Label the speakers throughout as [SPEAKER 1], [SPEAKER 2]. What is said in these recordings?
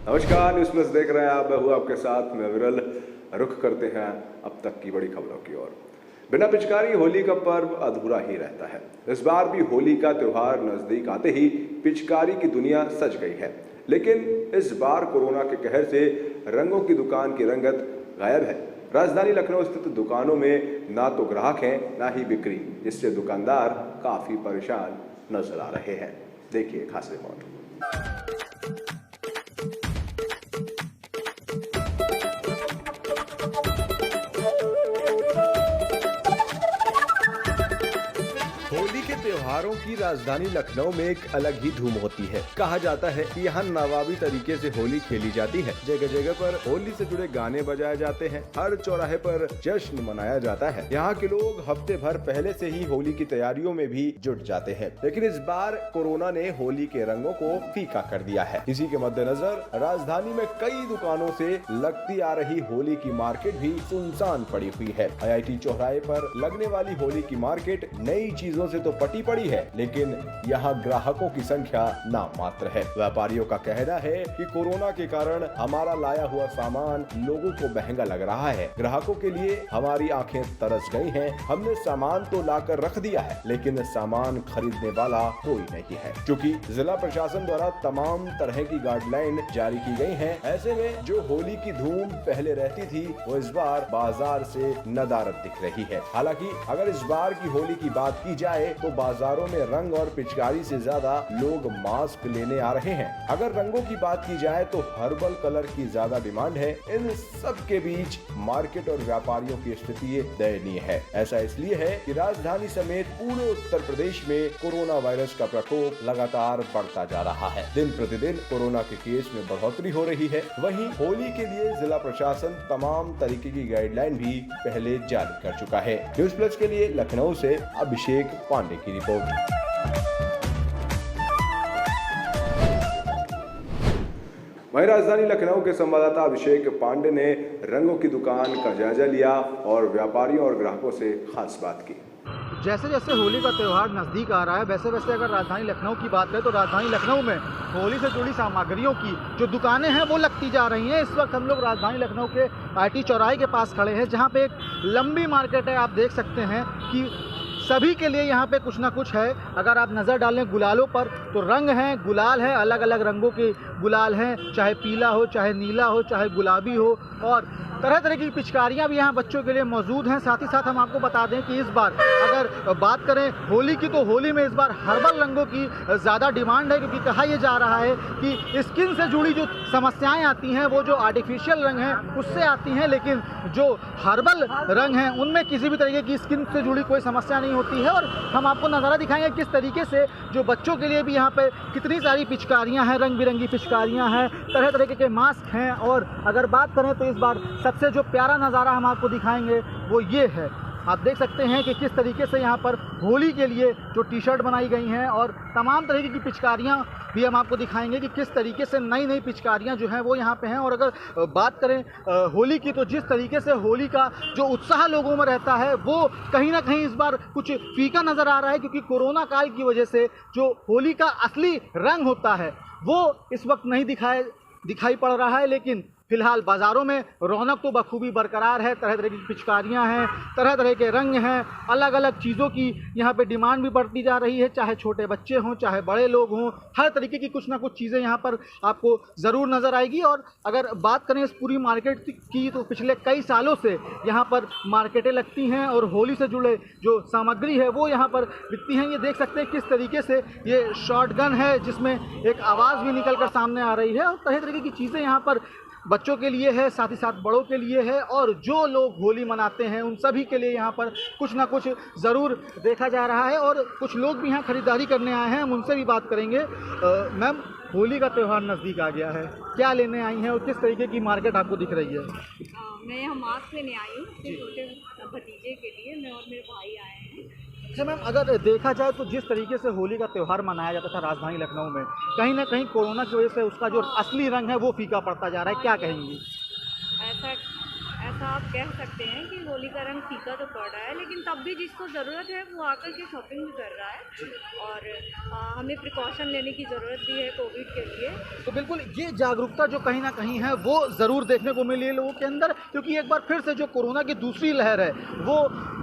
[SPEAKER 1] नमस्कार, news plus देख रहे हैं आप। मैं हूँ आपके साथ मैं विरल। रुख करते हैं अब तक की बड़ी खबरों की ओर। बिना पिचकारी होली का पर्व अधूरा ही रहता है। इस बार भी होली का त्योहार नजदीक आते ही पिचकारी की दुनिया सज गई है, लेकिन इस बार कोरोना के कहर से रंगों की दुकान की रंगत गायब है। राजधानी लखनऊ स्थित दुकानों में ना तो ग्राहक हैं ना ही बिक्री, जिससे दुकानदार काफी परेशान नजर आ रहे हैं। देखिए खास रिपोर्ट। होली के त्योहारों की राजधानी लखनऊ में एक अलग ही धूम होती है। कहा जाता है कि यहाँ नवाबी तरीके से होली खेली जाती है। जगह जगह पर होली से जुड़े गाने बजाए जाते हैं। हर चौराहे पर जश्न मनाया जाता है। यहाँ के लोग हफ्ते भर पहले से ही होली की तैयारियों में भी जुट जाते हैं। लेकिन इस बार कोरोना ने होली के रंगों को फीका कर दिया है। इसी के मद्देनजर राजधानी में कई दुकानों से लगती आ रही होली की मार्केट भी सुनसान पड़ी हुई है। IIT चौराहे पर लगने वाली होली की मार्केट नई चीजों से तो पटी पड़ी है, लेकिन यहाँ ग्राहकों की संख्या नाम मात्र है। व्यापारियों का कहना है कि कोरोना के कारण हमारा लाया हुआ सामान लोगों को महंगा लग रहा है। ग्राहकों के लिए हमारी आंखें तरस गई हैं। हमने सामान तो लाकर रख दिया है, लेकिन सामान खरीदने वाला कोई नहीं है। क्योंकि जिला प्रशासन द्वारा तमाम तरह की गाइडलाइन जारी की गई हैं, ऐसे में जो होली की धूम पहले रहती थी वो इस बार बाजार से नदारद दिख रही है। हालांकि अगर इस बार की होली की बात की जाए तो बाजारों में रंग और पिचकारी से ज्यादा लोग मास्क लेने आ रहे हैं। अगर रंगों की बात की जाए तो हर्बल कलर की ज्यादा डिमांड है। इन सब के बीच मार्केट और व्यापारियों की स्थिति दयनीय है। ऐसा इसलिए है कि राजधानी समेत पूरे उत्तर प्रदेश में कोरोना वायरस का प्रकोप लगातार बढ़ता जा रहा है। दिन प्रतिदिन कोरोना के केस में बढ़ोतरी हो रही है। वहीं होली के लिए जिला प्रशासन तमाम तरीके की गाइडलाइन भी पहले जारी कर चुका है। न्यूज़ प्लस के लिए लखनऊ से अभिषेक पांडे की रिपोर्ट। वहीं राजधानी लखनऊ के संवाददाता अभिषेक पांडे ने रंगों की दुकान का जायजा लिया और व्यापारियों और ग्राहकों से खास बात की।
[SPEAKER 2] जैसे जैसे होली का त्यौहार नज़दीक आ रहा है, वैसे वैसे अगर राजधानी लखनऊ की बात करें तो राजधानी लखनऊ में होली से जुड़ी सामग्रियों की जो दुकानें हैं वो लगती जा रही हैं। इस वक्त हम लोग राजधानी लखनऊ के IIT चौराहे के पास खड़े हैं, जहां पे एक लंबी मार्केट है। आप देख सकते हैं कि सभी के लिए यहाँ पे कुछ ना कुछ है। अगर आप नज़र डालें गुलालों पर तो रंग हैं, गुलाल है, अलग अलग रंगों के गुलाल हैं, चाहे पीला हो, चाहे नीला हो, चाहे गुलाबी हो, और तरह तरह की पिचकारियाँ भी यहाँ बच्चों के लिए मौजूद हैं। साथ ही साथ हम आपको बता दें कि इस बार अगर बात करें होली की तो होली में इस बार हर्बल रंगों की ज़्यादा डिमांड है, क्योंकि कहा यह जा रहा है कि स्किन से जुड़ी जो समस्याएं आती हैं वो जो आर्टिफिशियल रंग हैं उससे आती हैं, लेकिन जो हर्बल रंग हैं उनमें किसी भी तरीके की स्किन से जुड़ी कोई समस्या नहीं होती है। और हम आपको नज़ारा दिखाएंगे किस तरीके से जो बच्चों के लिए भी यहाँ पे कितनी सारी पिचकारियाँ हैं, रंग बिरंगी पिचकारियाँ हैं, तरह तरह के मास्क हैं। और अगर बात करें तो इस बार सबसे जो प्यारा नज़ारा हम आपको दिखाएंगे वो ये है। आप देख सकते हैं कि किस तरीके से यहाँ पर होली के लिए जो टी-शर्ट बनाई गई हैं और तमाम तरीके की पिचकारियाँ भी हम आपको दिखाएंगे कि किस तरीके से नई नई पिचकारियाँ जो हैं वो यहाँ पे हैं। और अगर बात करें होली की तो जिस तरीके से होली का जो उत्साह लोगों में रहता है वो कहीं ना कहीं इस बार कुछ फीका नज़र आ रहा है, क्योंकि कोरोना काल की वजह से जो होली का असली रंग होता है वो इस वक्त नहीं दिखाई पड़ रहा है। लेकिन फिलहाल बाज़ारों में रौनक तो बखूबी बरकरार है। तरह तरह की पिचकारियाँ हैं, तरह तरह के रंग हैं, अलग अलग चीज़ों की यहाँ पे डिमांड भी बढ़ती जा रही है, चाहे छोटे बच्चे हों चाहे बड़े लोग हों, हर तरीके की कुछ ना कुछ चीज़ें यहाँ पर आपको ज़रूर नज़र आएगी। और अगर बात करें इस पूरी मार्केट की तो पिछले कई सालों से यहाँ पर मार्केटें लगती हैं और होली से जुड़े जो सामग्री है वो यहाँ पर बिकती हैं। ये देख सकते हैं किस तरीके से ये शॉटगन है जिसमें एक आवाज़ भी निकल कर सामने आ रही है, और तरह तरह की चीज़ें यहाँ पर बच्चों के लिए है, साथ ही साथ बड़ों के लिए है, और जो लोग होली मनाते हैं उन सभी के लिए यहाँ पर कुछ ना कुछ ज़रूर देखा जा रहा है। और कुछ लोग भी यहाँ ख़रीदारी करने आए हैं, हम उनसे भी बात करेंगे। मैम, होली का त्यौहार नज़दीक आ गया है, क्या लेने आई हैं और किस तरीके की मार्केट आपको दिख रही है?
[SPEAKER 3] मैं यहाँ मास्क लेने आई हूँ अपने छोटे भतीजे के लिए। मैं और मेरे भाई आए हैं।
[SPEAKER 2] अच्छा मैम, अगर देखा जाए तो जिस तरीके से होली का त्यौहार मनाया जाता था राजधानी लखनऊ में, कहीं ना कहीं कोरोना की वजह से उसका जो असली रंग है वो फीका पड़ता जा रहा है, क्या कहेंगी?
[SPEAKER 3] ऐसा ऐसा आप कह सकते हैं कि होली का रंग फीका तो पड़ रहा है, लेकिन तब भी जिसको ज़रूरत है वो आकर के शॉपिंग भी कर रहा है। और हमें प्रिकॉशन लेने की ज़रूरत भी है कोविड के लिए।
[SPEAKER 2] तो बिल्कुल ये जागरूकता जो कहीं ना कहीं है वो ज़रूर देखने को मिली है लोगों के अंदर, क्योंकि एक बार फिर से जो कोरोना की दूसरी लहर है वो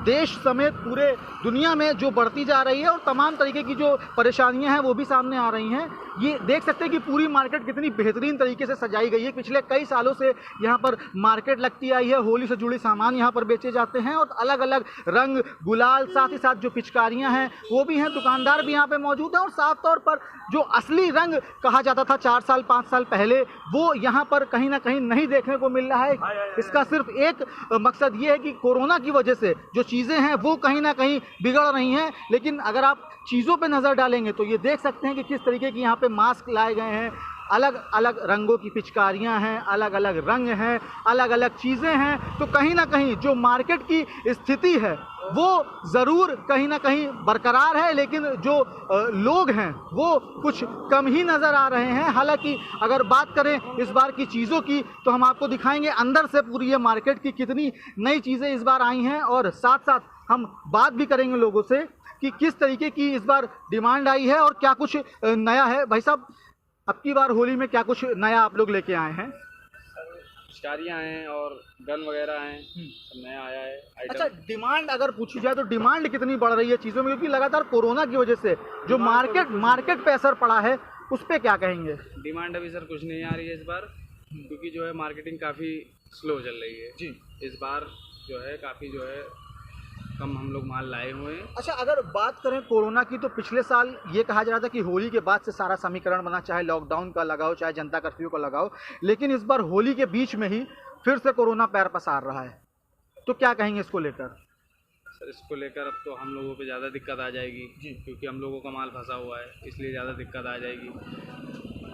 [SPEAKER 2] देश समेत पूरे दुनिया में जो बढ़ती जा रही है और तमाम तरीके की जो परेशानियां हैं वो भी सामने आ रही हैं। ये देख सकते हैं कि पूरी मार्केट कितनी बेहतरीन तरीके से सजाई गई है। पिछले कई सालों से यहाँ पर मार्केट लगती आई है, होली से जुड़े सामान यहाँ पर बेचे जाते हैं और अलग अलग रंग गुलाल, साथ ही साथ जो पिचकारियाँ हैं वो भी हैं, दुकानदार भी यहाँ पे मौजूद हैं। और साफ तौर पर जो असली रंग कहा जाता था 4 साल 5 साल पहले, वो यहाँ पर कहीं ना कहीं नहीं देखने को मिल रहा है। इसका सिर्फ एक मकसद ये है कि कोरोना की वजह से जो चीज़ें हैं वो कहीं ना कहीं बिगड़ रही हैं, लेकिन अगर आप चीज़ों पे नज़र डालेंगे तो ये देख सकते हैं कि किस तरीके की यहाँ पे मास्क लाए गए हैं, अलग अलग रंगों की पिचकारियाँ हैं, अलग अलग रंग हैं, अलग अलग चीज़ें हैं। तो कहीं ना कहीं जो मार्केट की स्थिति है वो ज़रूर कहीं ना कहीं बरकरार है, लेकिन जो लोग हैं वो कुछ कम ही नज़र आ रहे हैं। हालांकि अगर बात करें इस बार की चीज़ों की तो हम आपको दिखाएंगे अंदर से पूरी ये मार्केट की कितनी नई चीज़ें इस बार आई हैं, और साथ साथ हम बात भी करेंगे लोगों से कि किस तरीके की इस बार डिमांड आई है और क्या कुछ नया है। भाई साहब, अब की बार होली में क्या कुछ नया आप लोग लेके आए हैं?
[SPEAKER 4] पिचकारियाँ हैं और गन वगैरह हैं, सब नया आया है आइटम।
[SPEAKER 2] अच्छा, डिमांड अगर पूछी जाए तो डिमांड कितनी बढ़ रही है चीज़ों में, क्योंकि लगातार कोरोना की वजह से जो मार्केट पे असर पड़ा है उस पर क्या कहेंगे?
[SPEAKER 4] डिमांड अभी सर कुछ नहीं आ रही है इस बार, क्योंकि जो है मार्केटिंग काफ़ी स्लो चल रही है
[SPEAKER 2] जी।
[SPEAKER 4] इस बार जो है काफ़ी जो है कम हम लोग माल लाए हुए हैं।
[SPEAKER 2] अच्छा, अगर बात करें कोरोना की तो पिछले साल ये कहा जा रहा था कि होली के बाद से सारा समीकरण बना, चाहे लॉकडाउन का लगाओ चाहे जनता कर्फ्यू का लगाओ, लेकिन इस बार होली के बीच में ही फिर से कोरोना पैर पसार रहा है। तो क्या कहेंगे इसको लेकर?
[SPEAKER 4] सर इसको लेकर अब तो हम लोगों पे ज़्यादा दिक्कत आ जाएगी जी, क्योंकि हम लोगों का माल फंसा हुआ है, इसलिए ज़्यादा दिक्कत आ जाएगी।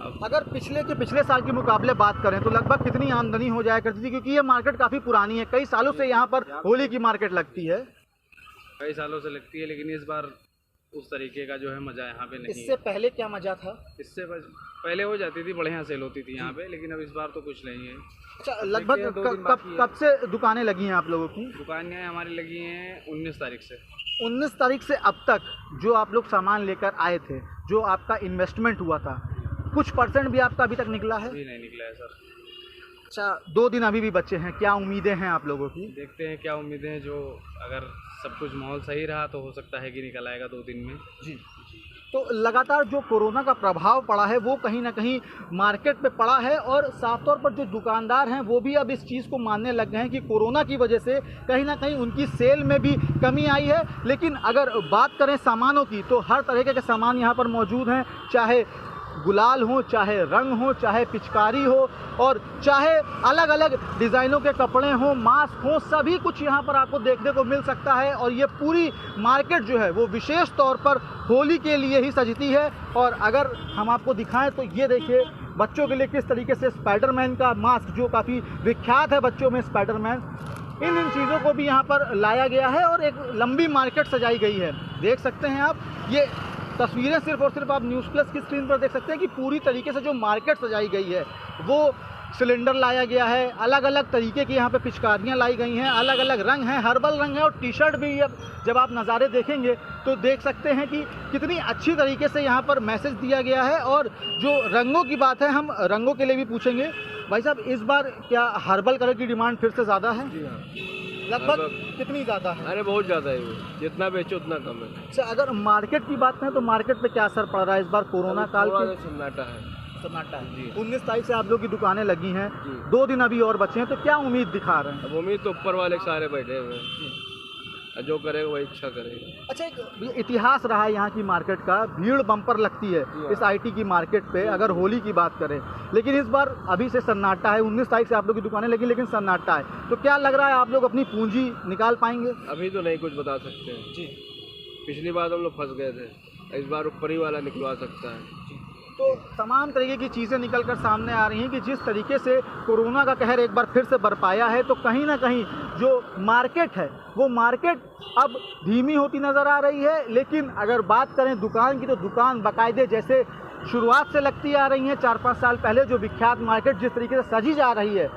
[SPEAKER 4] अब
[SPEAKER 2] अगर पिछले साल के मुकाबले बात करें तो लगभग कितनी आमदनी हो जाया करती थी, क्योंकि ये मार्केट काफ़ी पुरानी है, कई सालों से यहाँ पर होली की मार्केट लगती है।
[SPEAKER 4] कई सालों से लगती है, लेकिन इस बार उस तरीके का जो है मज़ा यहाँ पे नहीं
[SPEAKER 2] इससे
[SPEAKER 4] है।
[SPEAKER 2] पहले क्या मजा था?
[SPEAKER 4] इससे पहले हो जाती थी, बढ़िया सेल होती थी यहाँ पे, लेकिन अब इस बार तो कुछ नहीं है।
[SPEAKER 2] अच्छा, लगभग कब से दुकानें लगी हैं आप लोगों की?
[SPEAKER 4] दुकानें हमारी लगी हैं 19 तारीख से।
[SPEAKER 2] 19 तारीख से अब तक जो आप लोग सामान लेकर आए थे, जो आपका इन्वेस्टमेंट हुआ था, कुछ परसेंट भी आपका अभी तक निकला है?
[SPEAKER 4] अभी नहीं निकला है सर।
[SPEAKER 2] अच्छा, 2 दिन अभी भी बचे हैं, क्या उम्मीदें हैं आप लोगों की?
[SPEAKER 4] देखते हैं क्या उम्मीदें हैं, जो अगर सब कुछ माहौल सही रहा तो हो सकता है कि निकल आएगा 2 दिन में
[SPEAKER 2] जी। तो लगातार जो कोरोना का प्रभाव पड़ा है वो कहीं ना कहीं मार्केट पे पड़ा है, और साफ तौर पर जो दुकानदार हैं वो भी अब इस चीज़ को मानने लग गए हैं कि कोरोना की वजह से कहीं ना कहीं उनकी सेल में भी कमी आई है। लेकिन अगर बात करें सामानों की तो हर तरह के सामान यहाँ पर मौजूद हैं, चाहे गुलाल हो, चाहे रंग हो, चाहे पिचकारी हो, और चाहे अलग अलग डिज़ाइनों के कपड़े हों, मास्क हो, सभी कुछ यहाँ पर आपको देखने को मिल सकता है। और ये पूरी मार्केट जो है वो विशेष तौर पर होली के लिए ही सजती है। और अगर हम आपको दिखाएं तो ये देखिए बच्चों के लिए किस तरीके से स्पाइडरमैन का मास्क, जो काफ़ी विख्यात है बच्चों में स्पाइडरमैन, इन चीज़ों को भी यहाँ पर लाया गया है और एक लंबी मार्केट सजाई गई है। देख सकते हैं आप, ये तस्वीरें सिर्फ और सिर्फ आप न्यूज़ प्लस की स्क्रीन पर देख सकते हैं कि पूरी तरीके से जो मार्केट सजाई गई है वो सिलेंडर लाया गया है, अलग अलग तरीके की यहाँ पे पिचकारियाँ लाई गई हैं, अलग अलग रंग हैं, हर्बल रंग है, और टी शर्ट भी अब जब आप नज़ारे देखेंगे तो देख सकते हैं कि कितनी अच्छी तरीके से यहाँ पर मैसेज दिया गया है। और जो रंगों की बात है, हम रंगों के लिए भी पूछेंगे। भाई साहब, इस बार क्या हर्बल कलर की डिमांड फिर से ज़्यादा है?
[SPEAKER 5] जी हाँ,
[SPEAKER 2] लगभग कितनी ज़्यादा है?
[SPEAKER 5] अरे बहुत ज़्यादा है, वो जितना बेचो उतना कम है।
[SPEAKER 2] अच्छा, अगर मार्केट की बात करें तो मार्केट पे क्या असर पड़ रहा है इस बार कोरोना काल
[SPEAKER 5] थोड़ा
[SPEAKER 2] के?
[SPEAKER 5] सा सन्नाटा है।
[SPEAKER 2] सन्नाटा है
[SPEAKER 5] जी।
[SPEAKER 2] 19 तारीख से आप लोग की दुकानें लगी हैं,
[SPEAKER 5] जी।
[SPEAKER 2] 2 दिन अभी और बचे हैं, तो क्या उम्मीद दिखा रहे हैं?
[SPEAKER 5] अब उम्मीद तो ऊपर वाले सारे बैठे हुए हैं, जो करेगा वही इच्छा करेगा।
[SPEAKER 2] अच्छा, एक इतिहास रहा है यहाँ की मार्केट का, भीड़ बम्पर लगती है इस आईटी की मार्केट पे अगर होली की बात करें, लेकिन इस बार अभी से सन्नाटा है। 19 तारीख से आप लोग की दुकानें लगी, लेकिन सन्नाटा है। तो क्या लग रहा है आप लोग अपनी पूंजी निकाल पाएंगे?
[SPEAKER 5] अभी तो नहीं कुछ बता सकते हैं
[SPEAKER 2] जी।
[SPEAKER 5] पिछली बार हम लोग फंस गए थे, इस बार ऊपर ही वाला निकलवा सकता है।
[SPEAKER 2] तो तमाम तरीके की चीज़ें निकल कर सामने आ रही हैं कि जिस तरीके से कोरोना का कहर एक बार फिर से बरपाया है, तो कहीं ना कहीं जो मार्केट है वो मार्केट अब धीमी होती नज़र आ रही है। लेकिन अगर बात करें दुकान की तो दुकान बाकायदे जैसे शुरुआत से लगती आ रही हैं 4-5 साल पहले, जो विख्यात मार्केट जिस तरीके से सजी जा रही है,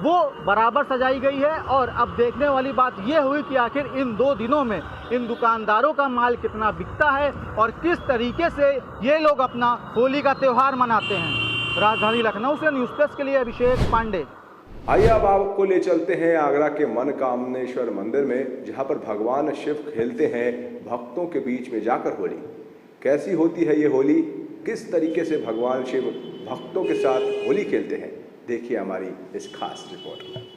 [SPEAKER 2] वो बराबर सजाई गई है। और अब देखने वाली बात ये हुई कि आखिर इन 2 दिनों में इन दुकानदारों का माल कितना बिकता है और किस तरीके से ये लोग अपना होली का त्यौहार मनाते हैं। राजधानी लखनऊ से न्यूज़ प्लस के लिए अभिषेक पांडे।
[SPEAKER 1] आइए अब आपको ले चलते हैं आगरा के मनकामनेश्वर मंदिर में, जहां पर भगवान शिव खेलते हैं भक्तों के बीच में जाकर होली। कैसी होती है ये होली, किस तरीके से भगवान शिव भक्तों के साथ होली खेलते हैं, देखिए हमारी इस खास रिपोर्ट में।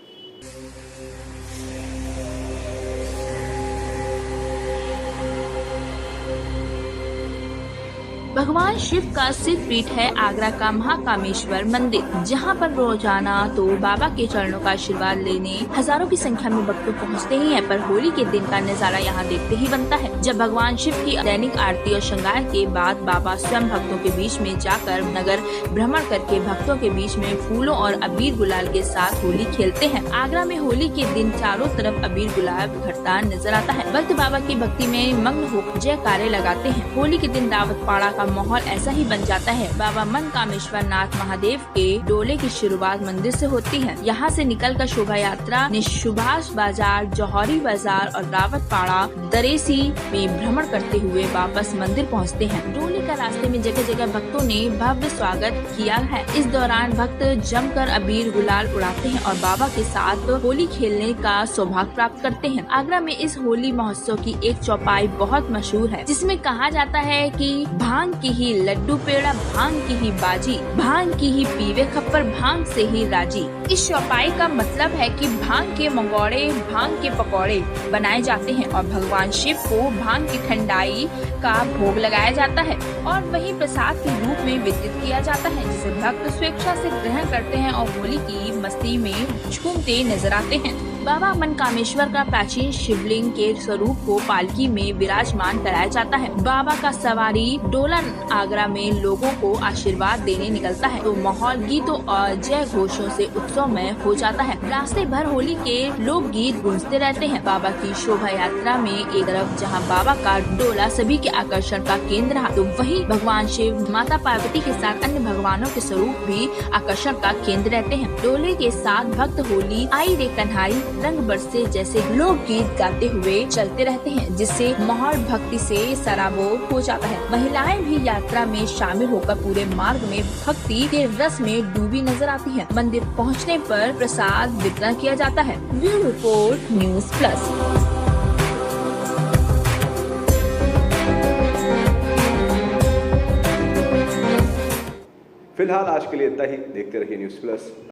[SPEAKER 6] भगवान शिव का सिद्ध पीठ है आगरा का महाकामेश्वर मंदिर, जहां पर रोजाना तो बाबा के चरणों का आशीर्वाद लेने हजारों की संख्या में भक्त पहुंचते ही हैं। पर होली के दिन का नजारा यहां देखते ही बनता है, जब भगवान शिव की दैनिक आरती और श्रृंगार के बाद बाबा स्वयं भक्तों के बीच में जाकर नगर भ्रमण करके भक्तों के बीच में फूलों और अबीर गुलाल के साथ होली खेलते हैं। आगरा में होली के दिन चारों तरफ अबीर गुलाल बिखरता नजर आता है। भक्त बाबा की भक्ति में मग्न होकर जयकारे लगाते हैं। होली के दिन दावत पाड़ा का माहौल ऐसा ही बन जाता है। बाबा मनकामेश्वर नाथ महादेव के डोले की शुरुआत मंदिर से होती है। यहाँ से निकलकर शोभा यात्रा सुभाष बाजार, जौहरी बाजार और रावत पाड़ा, दरेसी में भ्रमण करते हुए वापस मंदिर पहुँचते हैं। डोले का रास्ते में जगह जगह भक्तों ने भव्य स्वागत किया है। इस दौरान भक्त जमकर अबीर गुलाल उड़ाते हैं और बाबा के साथ होली खेलने का सौभाग्य प्राप्त करते हैं। आगरा में इस होली महोत्सव की एक चौपाई बहुत मशहूर है, जिसमें कहा जाता है कि भांग की ही लड्डू पेड़ा, भांग की ही बाजी, भांग की ही पीवे खप्पर, भांग से ही राजी। इस चौपाई का मतलब है कि भांग के मंगोड़े, भांग के पकौड़े बनाए जाते हैं और भगवान शिव को भांग की ठंडाई का भोग लगाया जाता है और वही प्रसाद के रूप में वितरित किया जाता है, जिसे भक्त स्वेच्छा से ग्रहण करते हैं और होली की मस्ती में झूमते नजर आते हैं। बाबा मनकामेश्वर का प्राचीन शिवलिंग के स्वरूप को पालकी में विराजमान कराया जाता है। बाबा का सवारी डोला आगरा में लोगों को आशीर्वाद देने निकलता है, तो माहौल गीतों और जय घोषों से उत्सवमय हो जाता है। रास्ते भर होली के लोक गीत गूंजते रहते हैं। बाबा की शोभा यात्रा में एक तरफ जहां बाबा का डोला सभी के आकर्षण का केंद्र है, तो वहीं भगवान शिव, माता पार्वती के साथ अन्य भगवानों के स्वरूप भी आकर्षण का केंद्र रहते हैं। डोले के साथ भक्त होली आई रे कन्हाई, रंग बरसे जैसे लोक गीत गाते हुए चलते रहते हैं, जिससे माहौल भक्ति से सराबोर हो जाता है। महिलाएं भी यात्रा में शामिल होकर पूरे मार्ग में भक्ति के रस में डूबी नजर आती हैं। मंदिर पहुंचने पर प्रसाद वितरण किया जाता है। Bureau report, news plus.
[SPEAKER 1] फिलहाल आज के लिए इतना ही। देखते रहिए न्यूज़ प्लस।